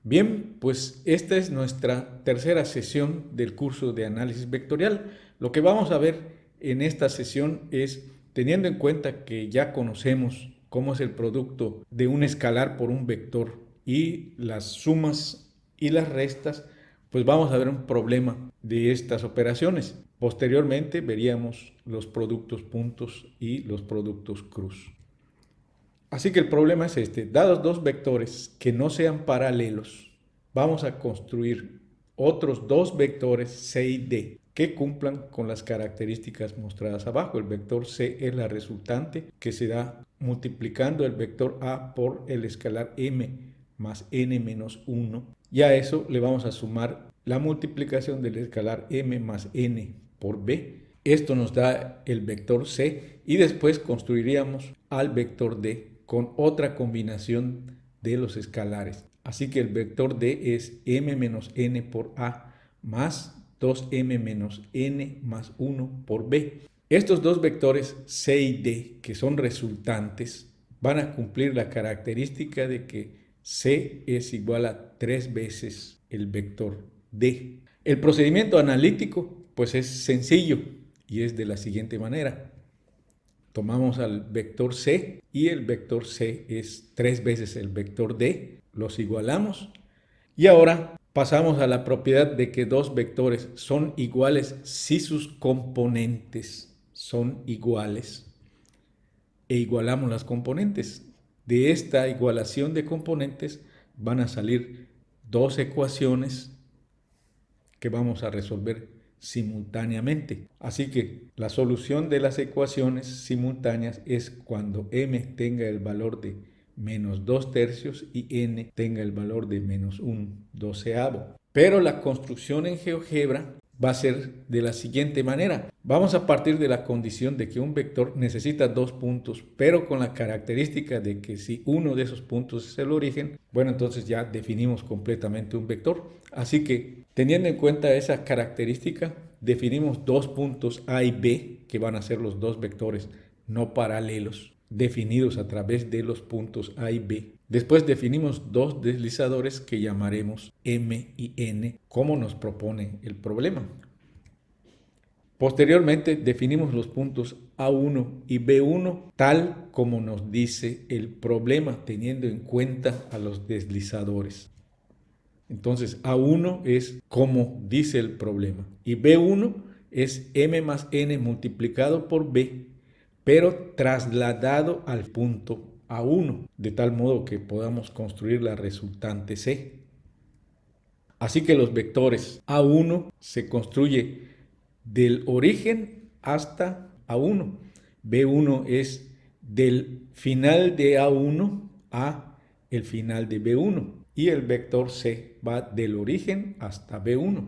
Bien, pues esta es nuestra tercera sesión del curso de análisis vectorial. Lo que vamos a ver en esta sesión es, teniendo en cuenta que ya conocemos cómo es el producto de un escalar por un vector y las sumas y las restas, pues vamos a ver un problema de estas operaciones. Posteriormente veríamos los productos puntos y los productos cruz. Así que el problema es este: dados dos vectores que no sean paralelos, vamos a construir otros dos vectores C y D que cumplan con las características mostradas abajo. El vector C es la resultante que se da multiplicando el vector A por el escalar m más n menos 1. Y a eso le vamos a sumar la multiplicación del escalar m más n por b. Esto nos da el vector C y después construiríamos al vector D con otra combinación de los escalares. Así que el vector D es m menos n por A más 2m menos n más 1 por b. Estos dos vectores C y D, que son resultantes, van a cumplir la característica de que C es igual a 3 veces el vector D. El procedimiento analítico pues es sencillo y es de la siguiente manera. Tomamos al vector C y el vector C es 3 veces el vector D, los igualamos y ahora pasamos a la propiedad de que dos vectores son iguales si sus componentes son iguales e igualamos las componentes. De esta igualación de componentes van a salir dos ecuaciones que vamos a resolver simultáneamente. Así que la solución de las ecuaciones simultáneas es cuando m tenga el valor de menos 2 tercios y n tenga el valor de menos 1/12. Pero la construcción en GeoGebra va a ser de la siguiente manera. Vamos a partir de la condición de que un vector necesita dos puntos, pero con la característica de que si uno de esos puntos es el origen, bueno, entonces ya definimos completamente un vector. Así que, teniendo en cuenta esa característica, definimos dos puntos A y B, que van a ser los dos vectores no paralelos, definidos a través de los puntos A y B. Después definimos dos deslizadores que llamaremos M y N, como nos propone el problema. Posteriormente definimos los puntos A1 y B1 tal como nos dice el problema, teniendo en cuenta a los deslizadores. Entonces A1 es como dice el problema y B1 es M más N multiplicado por B, pero trasladado al punto A1, de tal modo que podamos construir la resultante C. Así que los vectores A1 se construye del origen hasta A1. B1 es del final de A1 a el final de B1. Y el vector C va del origen hasta B1.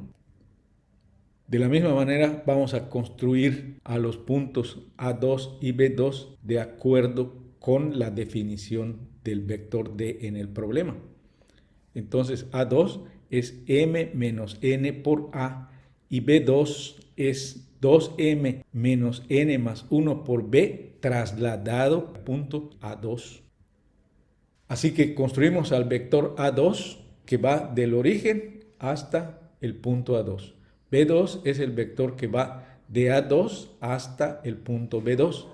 De la misma manera vamos a construir a los puntos A2 y B2 de acuerdo con la definición del vector D en el problema. Entonces A2 es m menos n por A y B2 es 2m menos n más 1 por B trasladado al punto A2. Así que construimos al vector A2 que va del origen hasta el punto A2. B2 es el vector que va de A2 hasta el punto B2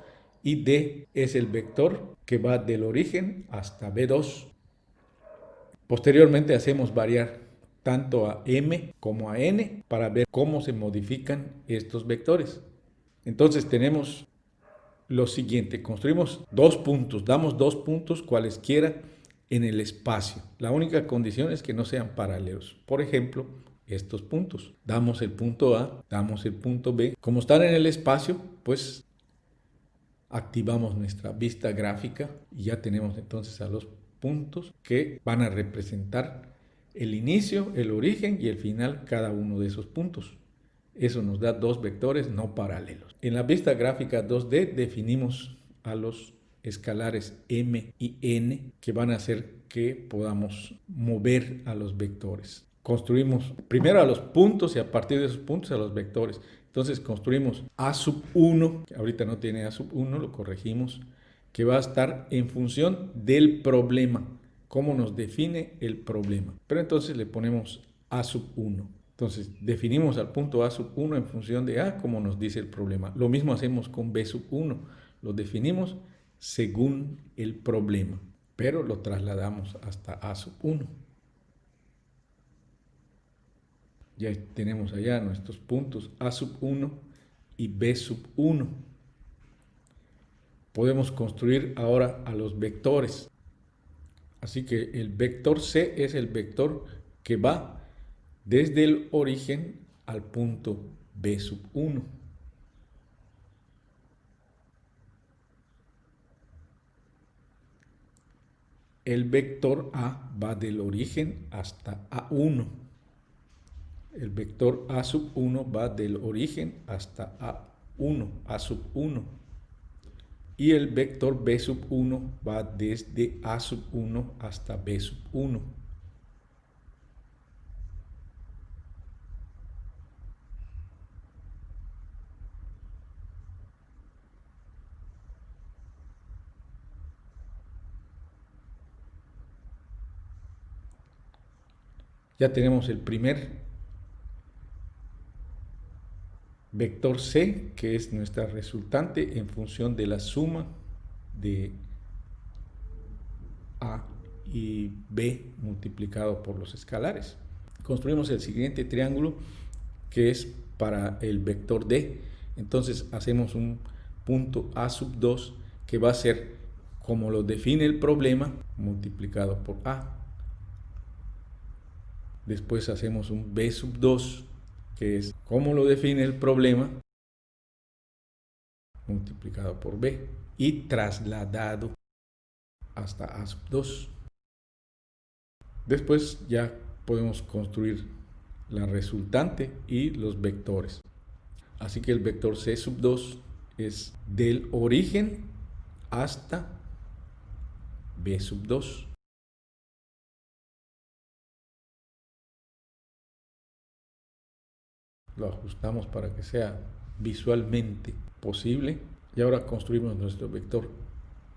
y D es el vector que va del origen hasta B2. Posteriormente hacemos variar tanto a M como a N para ver cómo se modifican estos vectores. Entonces tenemos lo siguiente: construimos dos puntos, damos dos puntos cualesquiera en el espacio. La única condición es que no sean paralelos. Por ejemplo, estos puntos. Damos el punto A, damos el punto B. Como están en el espacio, pues activamos nuestra vista gráfica y ya tenemos entonces a los puntos que van a representar el inicio, el origen y el final, cada uno de esos puntos. Eso nos da dos vectores no paralelos. En la vista gráfica 2D definimos a los escalares m y n que van a hacer que podamos mover a los vectores. Construimos primero a los puntos y a partir de esos puntos a los vectores. Entonces construimos A sub 1, que ahorita no tiene A sub 1, lo corregimos, que va a estar en función del problema. cómo nos define el problema. Pero entonces le ponemos A sub 1. Entonces definimos al punto A sub 1 en función de A, como nos dice el problema. Lo mismo hacemos con B sub 1. Lo definimos según el problema, pero lo trasladamos hasta A sub 1. Ya tenemos allá nuestros puntos A sub 1 y B sub 1. Podemos construir ahora a los vectores. Así que el vector C es el vector que va desde el origen al punto B sub 1. El vector A va del origen hasta A1. El vector A sub 1 va del origen hasta A1, A sub 1. Y el vector B sub 1 va desde A sub 1 hasta B sub 1. Ya tenemos el primer vector C, que es nuestra resultante en función de la suma de A y B multiplicado por los escalares. Construimos el siguiente triángulo, que es para el vector D. Entonces hacemos un punto A sub 2, que va a ser como lo define el problema, multiplicado por A. Después hacemos un B sub 2, que es como lo define el problema, multiplicado por B y trasladado hasta A sub 2. Después ya podemos construir la resultante y los vectores. Así que el vector C sub 2 es del origen hasta B sub 2. Lo ajustamos para que sea visualmente posible. Y ahora construimos nuestro vector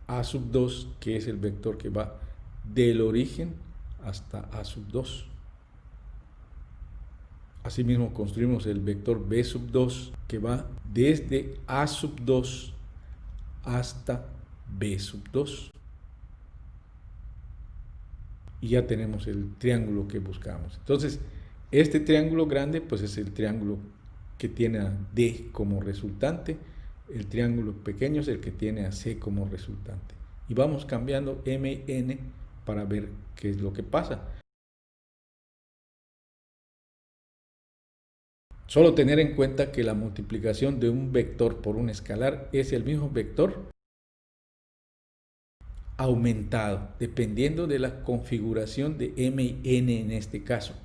A sub 2, que es el vector que va del origen hasta A sub 2. Asimismo construimos el vector B sub 2, que va desde A sub 2 hasta B sub 2. Y ya tenemos el triángulo que buscamos. Entonces, este triángulo grande pues es el triángulo que tiene a D como resultante. El triángulo pequeño es el que tiene a C como resultante. Y vamos cambiando M y N para ver qué es lo que pasa. Solo tener en cuenta que la multiplicación de un vector por un escalar es el mismo vector aumentado, dependiendo de la configuración de M y N en este caso.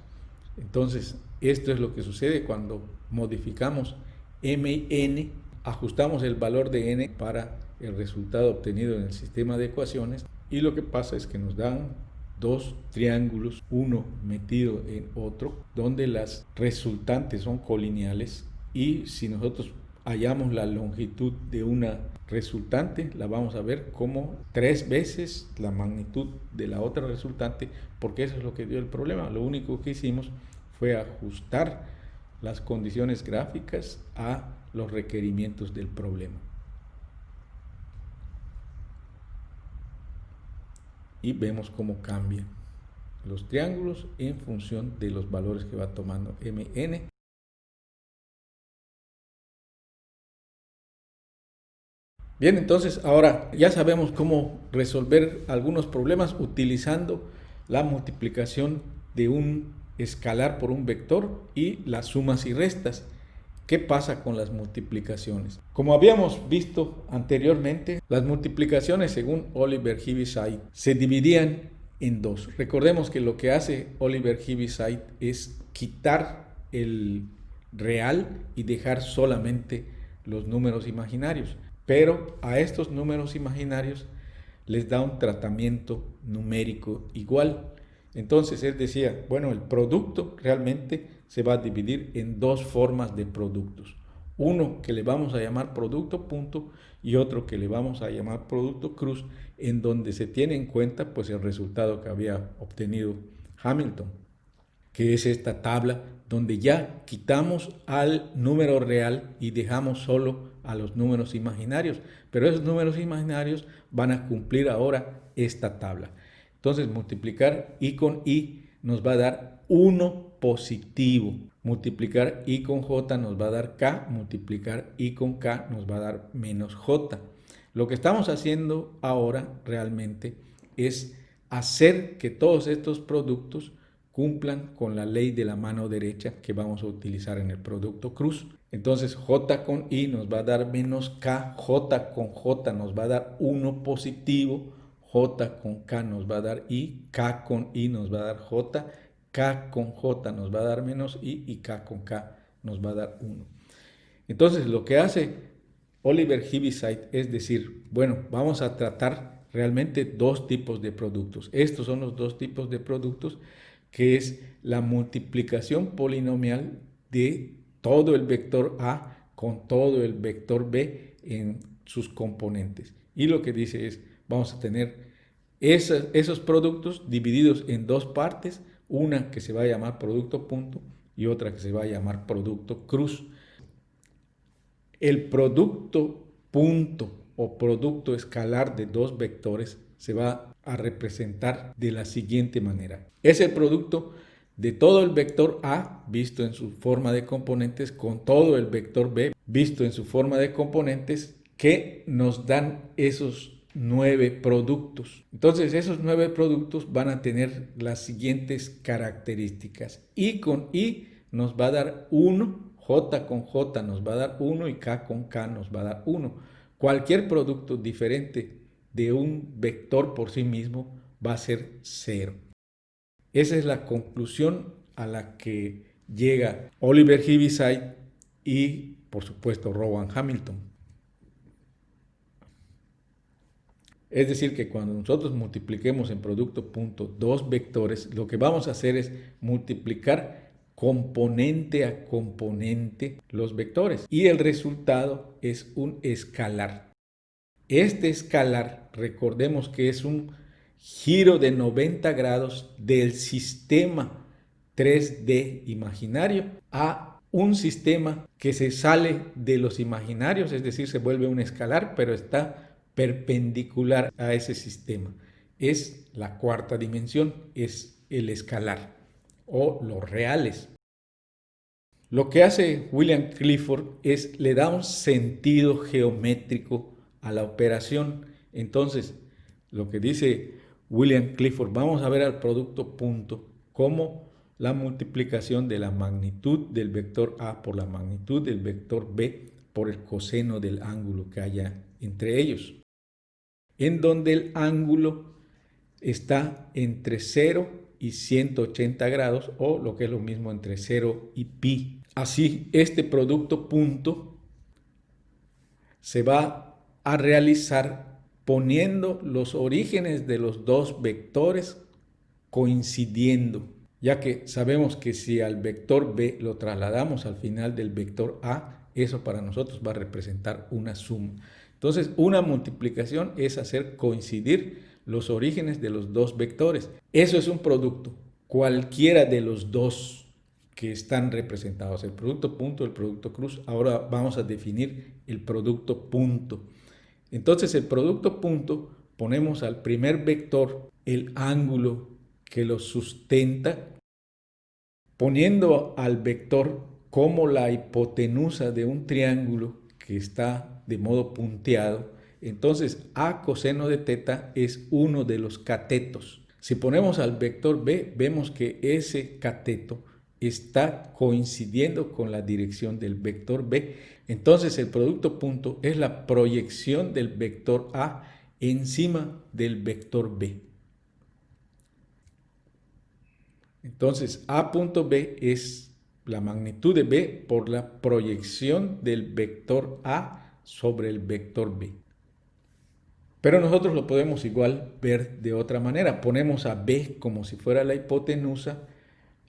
Entonces, esto es lo que sucede cuando modificamos M y N, ajustamos el valor de N para el resultado obtenido en el sistema de ecuaciones, y lo que pasa es que nos dan dos triángulos, uno metido en otro, donde las resultantes son colineales, y si nosotros hallamos la longitud de una resultante, la vamos a ver como 3 veces la magnitud de la otra resultante, porque eso es lo que dio el problema. Lo único que hicimos fue ajustar las condiciones gráficas a los requerimientos del problema. Y vemos cómo cambian los triángulos en función de los valores que va tomando MN. Bien, entonces ahora ya sabemos cómo resolver algunos problemas utilizando la multiplicación de un escalar por un vector y las sumas y restas. ¿Qué pasa con las multiplicaciones? Como habíamos visto anteriormente, las multiplicaciones según Oliver Heaviside se dividían en dos. Recordemos que lo que hace Oliver Heaviside es quitar el real y dejar solamente los números imaginarios. Pero a estos números imaginarios les da un tratamiento numérico igual. Entonces él decía, bueno, el producto realmente se va a dividir en dos formas de productos. uno que le vamos a llamar producto punto y otro que le vamos a llamar producto cruz, en donde se tiene en cuenta pues el resultado que había obtenido Hamilton, que es esta tabla donde ya quitamos al número real y dejamos solo a los números imaginarios, pero esos números imaginarios van a cumplir ahora esta tabla. Entonces multiplicar i con i nos va a dar 1 positivo, multiplicar i con j nos va a dar k, multiplicar i con k nos va a dar menos j. Lo que estamos haciendo ahora realmente es hacer que todos estos productos cumplan con la ley de la mano derecha que vamos a utilizar en el producto cruz. Entonces j con i nos va a dar menos k, j con j nos va a dar 1 positivo, j con k nos va a dar i, k con i nos va a dar j, k con j nos va a dar menos i y k con k nos va a dar 1. Entonces lo que hace Oliver Heaviside es decir, bueno, vamos a tratar realmente dos tipos de productos. Estos son los dos tipos de productos, que es la multiplicación polinomial de todo el vector A con todo el vector B en sus componentes. Y lo que dice es, vamos a tener esos productos divididos en dos partes, una que se va a llamar producto punto y otra que se va a llamar producto cruz. El producto punto o producto escalar de dos vectores se va a representar de la siguiente manera. Es el producto de todo el vector A visto en su forma de componentes con todo el vector B visto en su forma de componentes que nos dan esos 9 productos. Entonces esos 9 productos van a tener las siguientes características. I con I nos va a dar 1, J con J nos va a dar 1 y K con K nos va a dar 1. Cualquier producto diferente de un vector por sí mismo va a ser 0. Esa es la conclusión a la que llega Oliver Heaviside y, por supuesto, Rowan Hamilton. Es decir, que cuando nosotros multipliquemos en producto punto dos vectores, lo que vamos a hacer es multiplicar componente a componente los vectores y el resultado es un escalar. Este escalar, recordemos que es un giro de 90 grados del sistema 3D imaginario a un sistema que se sale de los imaginarios, es decir, se vuelve un escalar, pero está perpendicular a ese sistema. Es la cuarta dimensión, es el escalar o los reales. Lo que hace William Clifford es le da un sentido geométrico a la operación. Entonces, lo que dice William Clifford, vamos a ver al producto punto como la multiplicación de la magnitud del vector A por la magnitud del vector B por el coseno del ángulo que haya entre ellos, en donde el ángulo está entre 0 y 180 grados o lo que es lo mismo entre 0 y pi. Así, este producto punto se va a realizar poniendo los orígenes de los dos vectores coincidiendo, ya que sabemos que si al vector B lo trasladamos al final del vector A, eso para nosotros va a representar una suma. Entonces, una multiplicación es hacer coincidir los orígenes de los dos vectores. Eso es un producto, cualquiera de los dos que están representados, el producto punto, el producto cruz. Ahora vamos a definir el producto punto. Entonces, el producto punto, ponemos al primer vector el ángulo que lo sustenta, poniendo al vector como la hipotenusa de un triángulo que está de modo punteado. Entonces a coseno de teta es uno de los catetos. Si ponemos al vector b, vemos que ese cateto está coincidiendo con la dirección del vector b. Entonces el producto punto es la proyección del vector a encima del vector b. Entonces a punto b es la magnitud de b por la proyección del vector a sobre el vector b. Pero nosotros lo podemos igual ver de otra manera. Ponemos a b como si fuera la hipotenusa,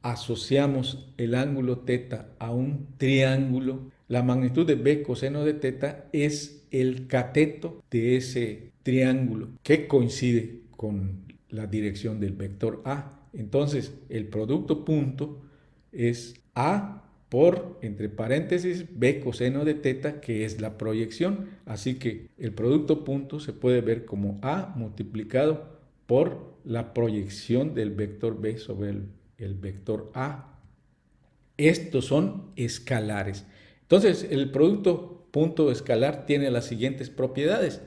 asociamos el ángulo teta a un triángulo, La magnitud de b coseno de teta es el cateto de ese triángulo que coincide con la dirección del vector A. Entonces, el producto punto es A por, entre paréntesis, b coseno de teta, que es la proyección. Así que el producto punto se puede ver como A multiplicado por la proyección del vector B sobre el vector A. Estos son escalares. Entonces, el producto punto escalar tiene las siguientes propiedades.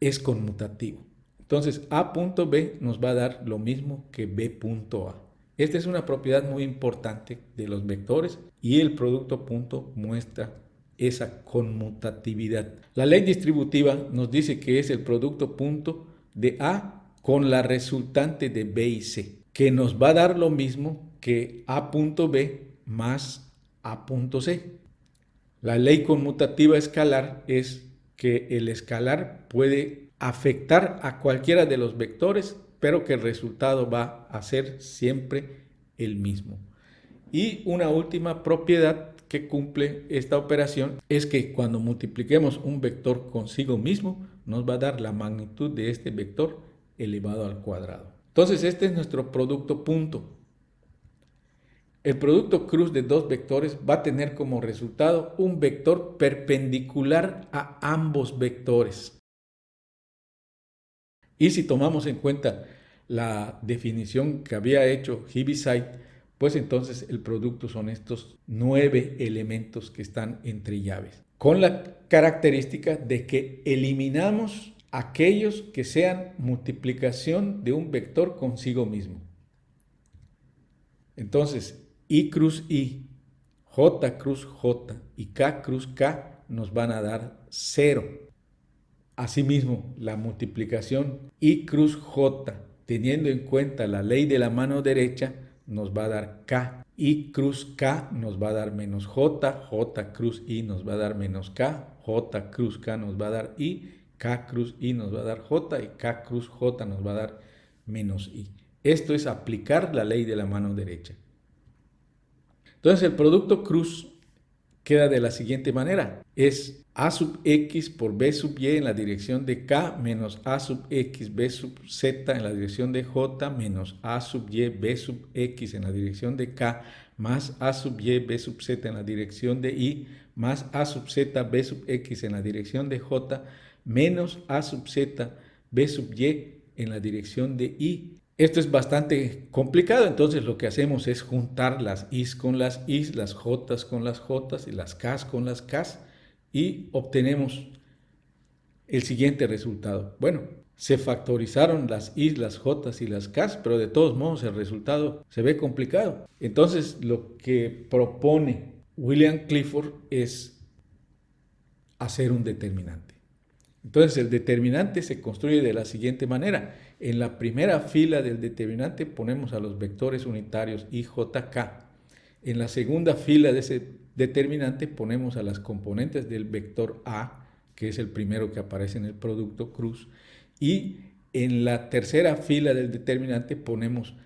Es conmutativo. Entonces, A punto B nos va a dar lo mismo que B punto A. Esta es una propiedad muy importante de los vectores y el producto punto muestra esa conmutatividad. La ley distributiva nos dice que es el producto punto de A con la resultante de B y C, que nos va a dar lo mismo que A punto B más A punto C. La ley conmutativa escalar es que el escalar puede afectar a cualquiera de los vectores, pero que el resultado va a ser siempre el mismo. Y una última propiedad que cumple esta operación es que cuando multipliquemos un vector consigo mismo, nos va a dar la magnitud de este vector elevado al cuadrado. Entonces, este es nuestro producto punto. El producto cruz de dos vectores va a tener como resultado un vector perpendicular a ambos vectores. Y si tomamos en cuenta la definición que había hecho Heaviside, pues entonces el producto son estos 9 elementos que están entre llaves, con la característica de que eliminamos aquellos que sean multiplicación de un vector consigo mismo. Entonces, I cruz I, J cruz J y K cruz K nos van a dar 0. Asimismo, la multiplicación I cruz J, teniendo en cuenta la ley de la mano derecha, nos va a dar K. I cruz K nos va a dar menos J, J cruz I nos va a dar menos K, J cruz K nos va a dar I, K cruz I nos va a dar J y K cruz J nos va a dar menos I. Esto es aplicar la ley de la mano derecha. Entonces el producto cruz queda de la siguiente manera. Es A sub X por B sub Y en la dirección de K menos A sub X B sub Z en la dirección de J menos A sub Y B sub X en la dirección de K más A sub Y B sub Z en la dirección de I más A sub Z B sub X en la dirección de J menos A sub Z B sub Y en la dirección de I. Esto es bastante complicado, entonces lo que hacemos es juntar las I's con las I's, las J's con las J's y las K's con las K's y obtenemos el siguiente resultado. Bueno, se factorizaron las I's, las J's y las K's, pero de todos modos el resultado se ve complicado. Entonces lo que propone William Clifford es hacer un determinante. Entonces el determinante se construye de la siguiente manera. En la primera fila del determinante ponemos a los vectores unitarios I, J, K. En la segunda fila de ese determinante ponemos a las componentes del vector A, que es el primero que aparece en el producto cruz. Y en la tercera fila del determinante ponemos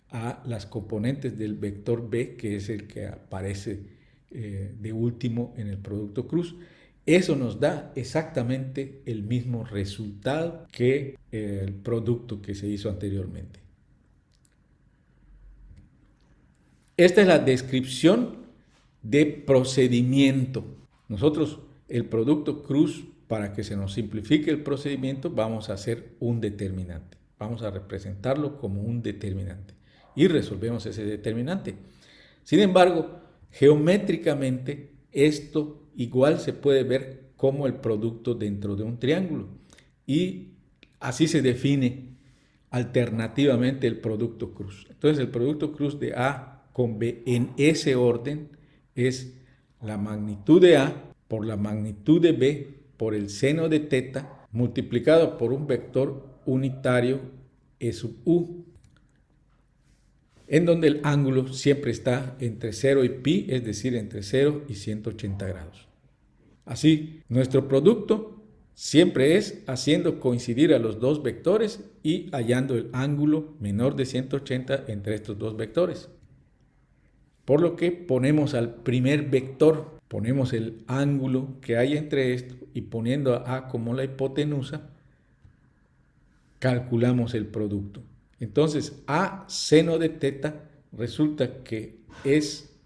a las componentes del vector B, que es el que aparece de último en el producto cruz. Eso nos da exactamente el mismo resultado que el producto que se hizo anteriormente. Esta es la descripción de procedimiento. Nosotros, el producto cruz, para que se nos simplifique el procedimiento, vamos a hacer un determinante. Vamos a representarlo como un determinante y resolvemos ese determinante. Sin embargo, geométricamente, esto igual se puede ver como el producto dentro de un triángulo y así se define alternativamente el producto cruz. Entonces el producto cruz de A con B en ese orden es la magnitud de A por la magnitud de B por el seno de teta multiplicado por un vector unitario E sub U, en donde el ángulo siempre está entre 0 y pi, es decir, entre 0 y 180 grados. Así, nuestro producto siempre es haciendo coincidir a los dos vectores y hallando el ángulo menor de 180 entre estos dos vectores. Por lo que ponemos al primer vector Ponemos el ángulo que hay entre esto y poniendo a A como la hipotenusa, calculamos el producto. Entonces, A seno de teta resulta que es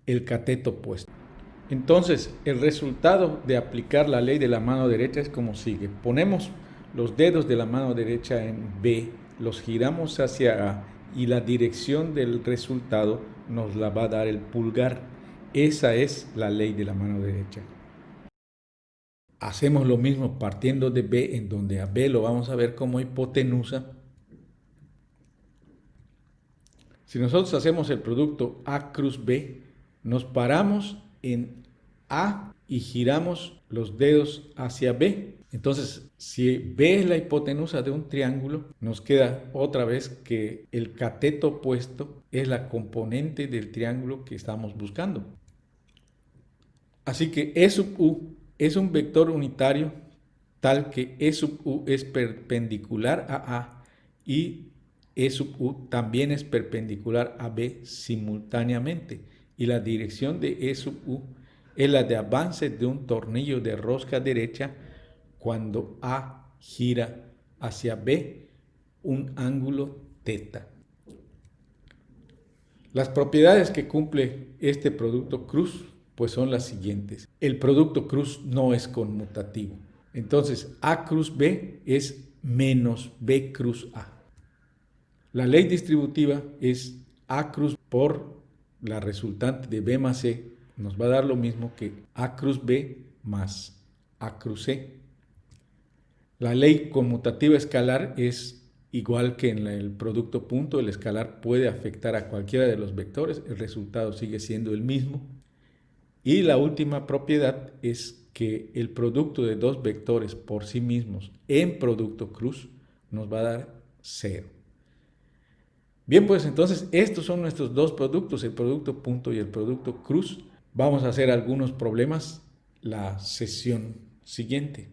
el cateto opuesto. Entonces, el resultado de aplicar la ley de la mano derecha es como sigue. Ponemos los dedos de la mano derecha en B, los giramos hacia A y la dirección del resultado nos la va a dar el pulgar. Esa es la ley de la mano derecha. Hacemos lo mismo partiendo de B, en donde a B lo vamos a ver como hipotenusa. Si nosotros hacemos el producto A cruz B, nos paramos en A y giramos los dedos hacia B. Entonces, si B es la hipotenusa de un triángulo, nos queda otra vez que el cateto opuesto es la componente del triángulo que estamos buscando. Así que E sub U es un vector unitario tal que E sub U es perpendicular a A y E sub U también es perpendicular a B simultáneamente. Y la dirección de E sub U es la de avance de un tornillo de rosca derecha cuando A gira hacia B un ángulo teta. Las propiedades que cumple este producto cruz pues son las siguientes. El producto cruz no es conmutativo. Entonces, A cruz B es menos B cruz A. La ley distributiva es A cruz por la resultante de B más C nos va a dar lo mismo que A cruz B más A cruz C. La ley conmutativa escalar es igual que en el producto punto. El escalar puede afectar a cualquiera de los vectores. El resultado sigue siendo el mismo. Y la última propiedad es que el producto de dos vectores por sí mismos en producto cruz nos va a dar 0. Bien, pues entonces estos son nuestros dos productos, el producto punto y el producto cruz. Vamos a hacer algunos problemas la sesión siguiente.